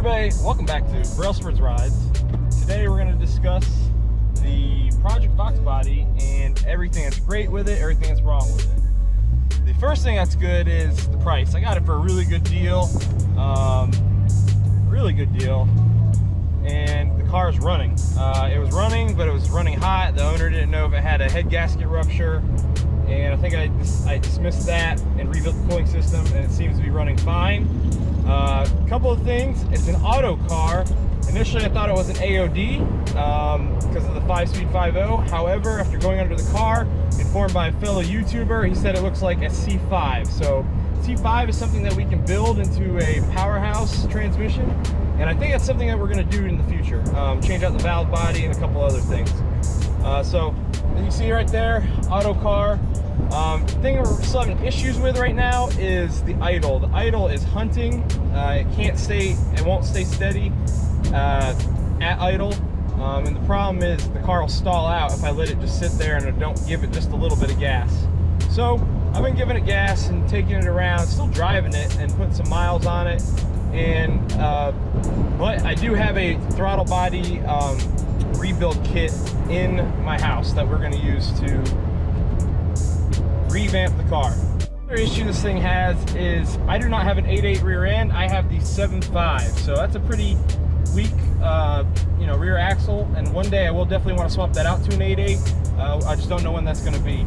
everybody, welcome back to Brailsford's Rides. Today we're going to discuss the Project Foxbody and everything that's great with it, everything that's wrong with it. The first thing that's good is the price. I got it for a really good deal, and the car is running. It was running, but it was running hot. The owner didn't know if it had a head gasket rupture, and I think I dismissed that and rebuilt the cooling system, and it seems to be running fine. A couple of things. It's an auto car. Initially I thought it was an AOD because of the 5-speed 5.0. However, after going under the car, informed by a fellow YouTuber, he said it looks like a C5. So C5 is something that we can build into a powerhouse transmission, and I think that's something that we're going to do in the future. Change out the valve body and a couple other things. So as you see right there, auto car. The thing we're still having issues with right now is the idle. The idle is hunting. It won't stay steady at idle. And the problem is the car will stall out if I let it just sit there and I don't give it just a little bit of gas. So I've been giving it gas and taking it around, still driving it and putting some miles on it. And but I do have a throttle body rebuild kit in my house that we're going to use to revamp the car. Another issue this thing has is I do not have an 8.8 rear end. I have the 7.5, so that's a pretty weak rear axle, and one day I will definitely want to swap that out to an 8.8. I just don't know when that's going to be.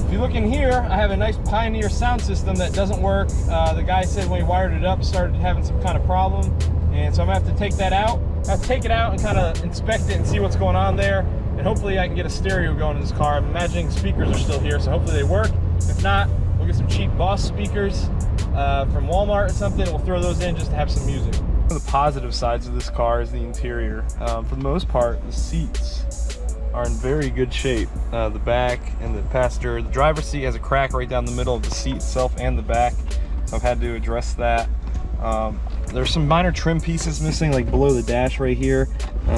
If you look in here, I have a nice Pioneer sound system that doesn't work. The guy said when he wired it up, started having some kind of problem, and so I'm gonna have to take that out. I have to take it out and kind of inspect it and see what's going on there, and hopefully I can get a stereo going in this car. I'm imagining speakers are still here, so hopefully they work. If not, we'll get some cheap Boss speakers from Walmart or something. We'll throw those in just to have some music. One of the positive sides of this car is the interior. For the most part, the seats are in very good shape. The back and the passenger, the driver's seat has a crack right down the middle of the seat itself and the back, so I've had to address that. There's some minor trim pieces missing, like below the dash right here,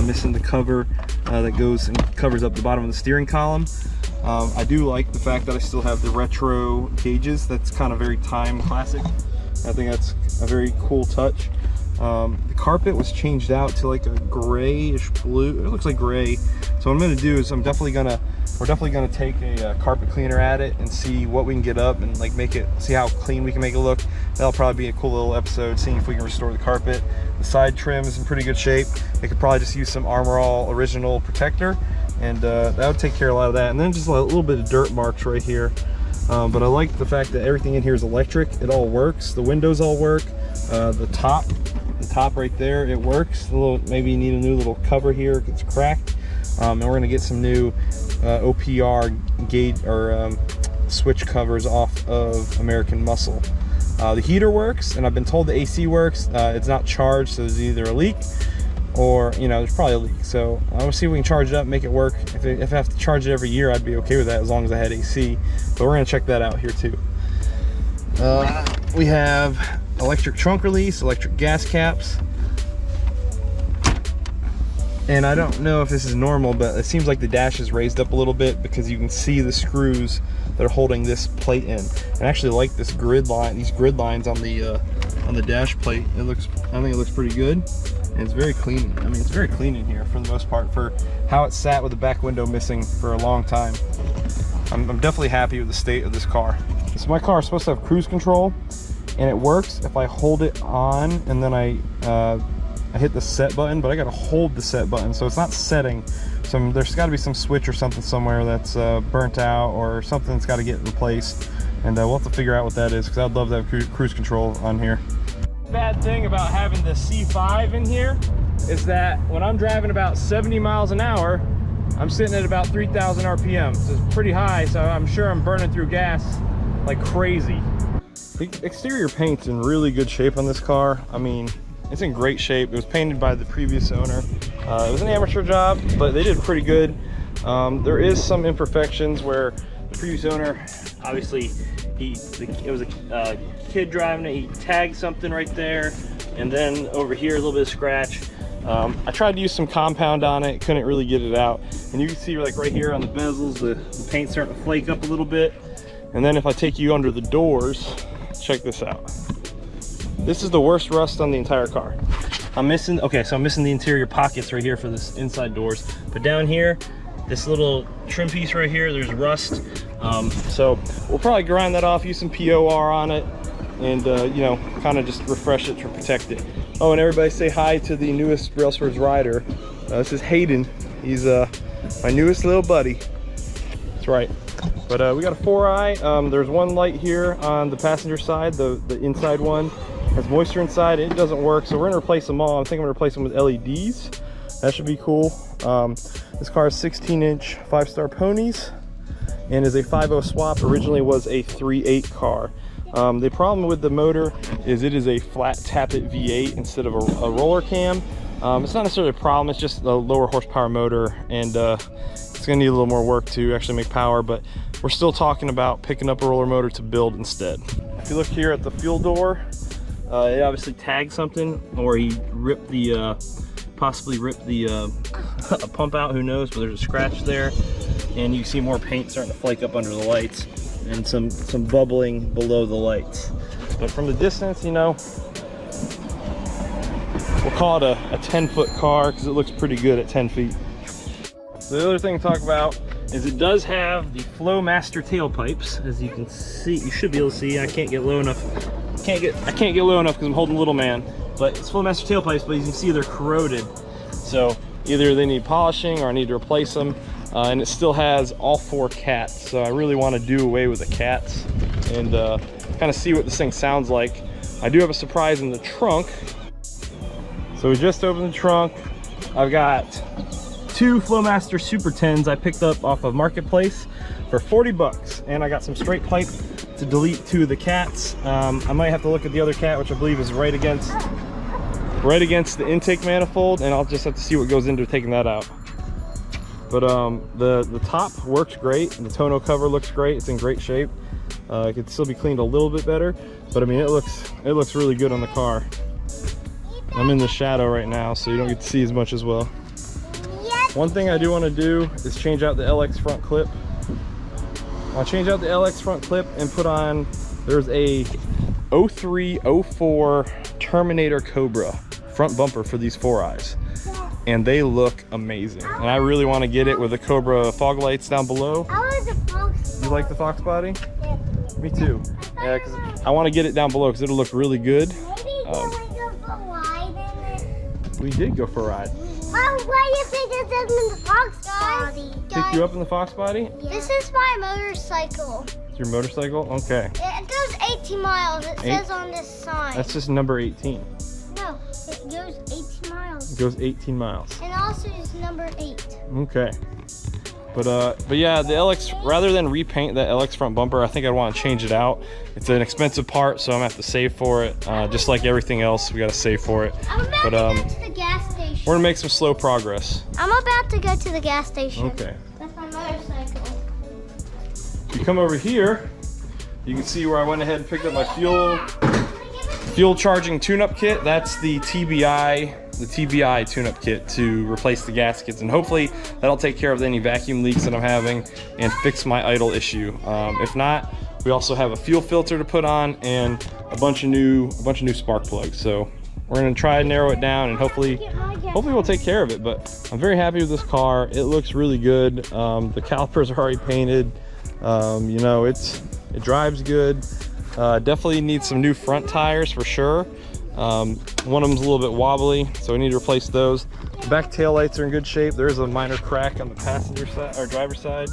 missing the cover that goes and covers up the bottom of the steering column. I do like the fact that I still have the retro gauges. That's kind of very time classic. I think that's a very cool touch. The carpet was changed out to like a grayish blue. It looks like gray. So what I'm going to do is we're definitely going to take a carpet cleaner at it and see what we can get up and like see how clean we can make it look. That'll probably be a cool little episode, seeing if we can restore the carpet. The side trim is in pretty good shape. It could probably just use some Armor All original protector, and that would take care of a lot of that. And then just a little bit of dirt marks right here. But I like the fact that everything in here is electric. It all works. The windows all work. The top right there, it works. Maybe you need a new little cover here. It's cracked. And we're gonna get some new OPR gauge or switch covers off of American Muscle. The heater works, and I've been told the AC works. It's not charged, so there's either a leak or there's probably a leak. So I'm gonna see if we can charge it up, make it work. If I have to charge it every year, I'd be okay with that as long as I had AC. But we're gonna check that out here too. We have electric trunk release, electric gas caps. And I don't know if this is normal, but it seems like the dash is raised up a little bit because you can see the screws that are holding this plate in. And I actually like this these grid lines on the dash plate. I think it looks pretty good, and it's very clean. I mean, it's very clean in here for the most part for how it sat with the back window missing for a long time. I'm definitely happy with the state of this car. So my car is supposed to have cruise control, and it works if I hold it on and then I hit the set button, but I gotta hold the set button, so it's not setting. So there's got to be some switch or something somewhere that's burnt out, or something that's got to get replaced, and we'll have to figure out what that is, because I'd love to have cruise control on here. Bad thing about having the C5 in here is that when I'm driving about 70 miles an hour, I'm sitting at about 3,000 RPM, so it's pretty high, so I'm sure I'm burning through gas like crazy. The exterior paint's in really good shape on this car. I mean, it's in great shape. It was painted by the previous owner. It was an amateur job, but they did pretty good. There is some imperfections where the previous owner, obviously, it was a kid driving it. He tagged something right there, and then over here, a little bit of scratch. I tried to use some compound on it, couldn't really get it out. And you can see like right here on the bezels, the paint's starting to flake up a little bit. And then if I take you under the doors, check this out. This is the worst rust on the entire car. I'm missing the interior pockets right here for this inside doors. But down here, this little trim piece right here, there's rust. So we'll probably grind that off, use some POR on it, and you know, kind of just refresh it to protect it. Oh, and everybody say hi to the newest Railswords rider. This is Hayden. He's my newest little buddy. That's right. But we got a 4eye. There's one light here on the passenger side, the inside one has moisture inside. It doesn't work, so we're gonna replace them all. I'm thinking I'm gonna replace them with LEDs. That should be cool. This car is 16-inch 5-star ponies and is a 5.0 swap. Originally was a 3.8 car. The problem with the motor is it is a flat tappet V8 instead of a roller cam. It's not necessarily a problem, it's just a lower horsepower motor, and it's gonna need a little more work to actually make power, but we're still talking about picking up a roller motor to build instead. If you look here at the fuel door, it obviously tagged something, or he ripped the, possibly ripped the a pump out, who knows, but there's a scratch there, and you see more paint starting to flake up under the lights, and some bubbling below the lights. But from the distance, you know, we'll call it a 10-foot car because it looks pretty good at 10 feet. So the other thing to talk about is it does have the Flowmaster tailpipes, as you can see. You should be able to see. I can't get low enough. I can't get low enough because I'm holding little man. But it's Flowmaster tailpipes, but you can see they're corroded. So either they need polishing or I need to replace them. And it still has all 4 cats. So I really want to do away with the cats and kind of see what this thing sounds like. I do have a surprise in the trunk. So we just opened the trunk. I've got 2 Flowmaster Super 10s I picked up off of Marketplace for 40 bucks. And I got some straight pipe to delete 2 of the cats. I might have to look at the other cat, which I believe is right against the intake manifold, and I'll just have to see what goes into taking that out. But the top works great, and the tonneau cover looks great. It's in great shape. It could still be cleaned a little bit better, but I mean, it looks really good on the car. I'm in the shadow right now, so you don't get to see as much as well. One thing I do want to do is change out the LX front clip. I'll change out the LX front clip and put on, there's a 0304 Terminator Cobra front bumper for these 4Eyes. And they look amazing. And I really want to get it with the Cobra fog lights down below. I like the Foxbody. You like the Foxbody? Yeah. Me too. Yeah, because I want to get it down below because it'll look really good. We did go for a ride. Oh, why you think it's in the Foxbody? Pick you up in the Foxbody? Yeah. This is my motorcycle. It's your motorcycle? Okay. It goes 18 miles. It says on this sign. That's just number 18. No, it goes 18 miles. It goes 18 miles. And also it's number 8. Okay. But yeah, the LX, rather than repaint that LX front bumper, I think I'd want to change it out. It's an expensive part, so I'm gonna have to save for it. Just like everything else, we gotta save for it. I'm about to go to the gas station. We're gonna make some slow progress. I'm about to go to the gas station. Okay. That's my motorcycle. If you come over here, you can see where I went ahead and picked up my fuel charging tune-up kit. That's the TBI tune-up kit to replace the gaskets, and hopefully that'll take care of any vacuum leaks that I'm having and fix my idle issue. If not, we also have a fuel filter to put on and a bunch of new spark plugs. So we're gonna try and narrow it down, and hopefully we'll take care of it. But I'm very happy with this car. It looks really good. The calipers are already painted. You know, it drives good. Definitely needs some new front tires for sure. One of them's a little bit wobbly, so we need to replace those. The back tail lights are in good shape. There is a minor crack on the passenger side or driver's side,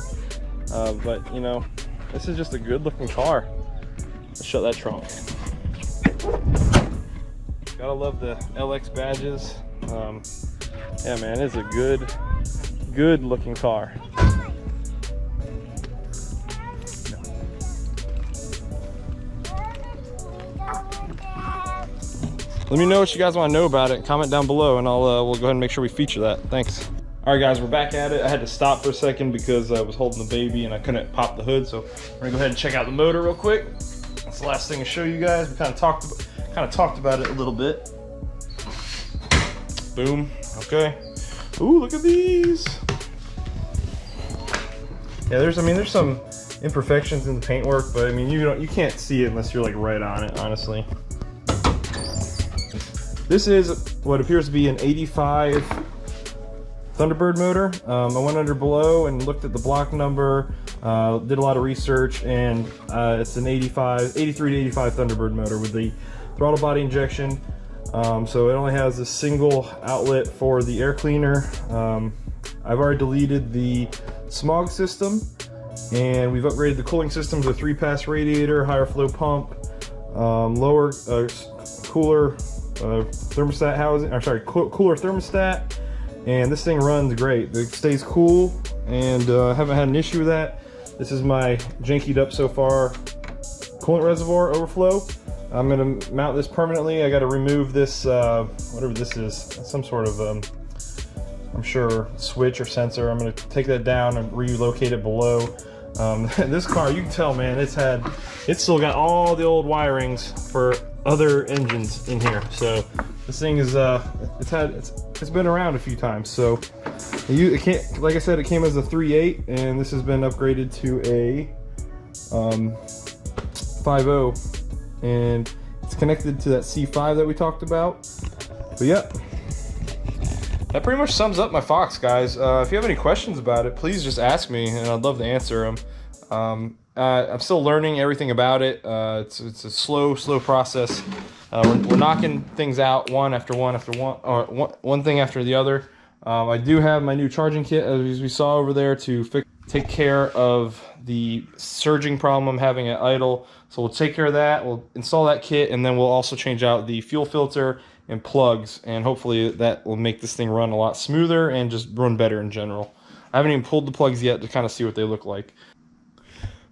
but you know, this is just a good looking car. Let's shut that trunk. Gotta love the LX badges. Yeah, man, it's a good looking car. Let me know what you guys want to know about it. Comment down below, and we'll go ahead and make sure we feature that. Thanks. All right, guys, we're back at it. I had to stop for a second because I was holding the baby and I couldn't pop the hood. So we're gonna go ahead and check out the motor real quick. That's the last thing to show you guys. We kind of talked about it a little bit. Boom. Okay. Ooh, look at these. Yeah, there's some imperfections in the paintwork, but I mean, you can't see it unless you're like right on it, honestly. this is what appears to be an 85 Thunderbird motor. I went under below and looked at the block number, did a lot of research, and it's an 83 to 85 Thunderbird motor with the throttle body injection. So it only has a single outlet for the air cleaner. I've already deleted the smog system, and we've upgraded the cooling system to a 3-pass radiator, higher flow pump, lower cooler thermostat housing, or sorry, cooler thermostat, and this thing runs great. It stays cool, and haven't had an issue with that. This is my jankied up so far coolant reservoir overflow. I'm gonna mount this permanently. I got to remove this, whatever this is, some sort of, I'm sure, switch or sensor. I'm gonna take that down and relocate it below. This car, you can tell, man, it's still got all the old wirings for other engines in here. So this thing is, it's been around a few times. So it can't, like I said, it came as a 3.8, and this has been upgraded to a 5.0. And it's connected to that C5 that we talked about. But yeah, that pretty much sums up my Fox, guys. If you have any questions about it, please just ask me, and I'd love to answer them. I'm still learning everything about it. It's a slow process. We're knocking things out one thing after the other. I do have my new charging kit, as we saw over there, to take care of the surging problem I'm having at idle. So we'll take care of that, we'll install that kit, and then we'll also change out the fuel filter and plugs, and hopefully that will make this thing run a lot smoother and just run better in general. I haven't even pulled the plugs yet to kind of see what they look like.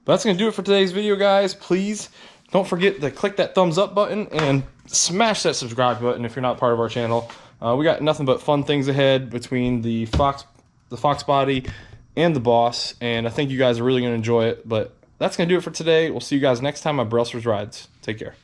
But that's going to do it for today's video, guys. Please don't forget to click that thumbs up button and smash that subscribe button if you're not part of our channel. We got nothing but fun things ahead between the Foxbody and the Boss, and I think you guys are really going to enjoy it. But that's going to do it for today. We'll see you guys next time on Brailsford's Rides. Take care.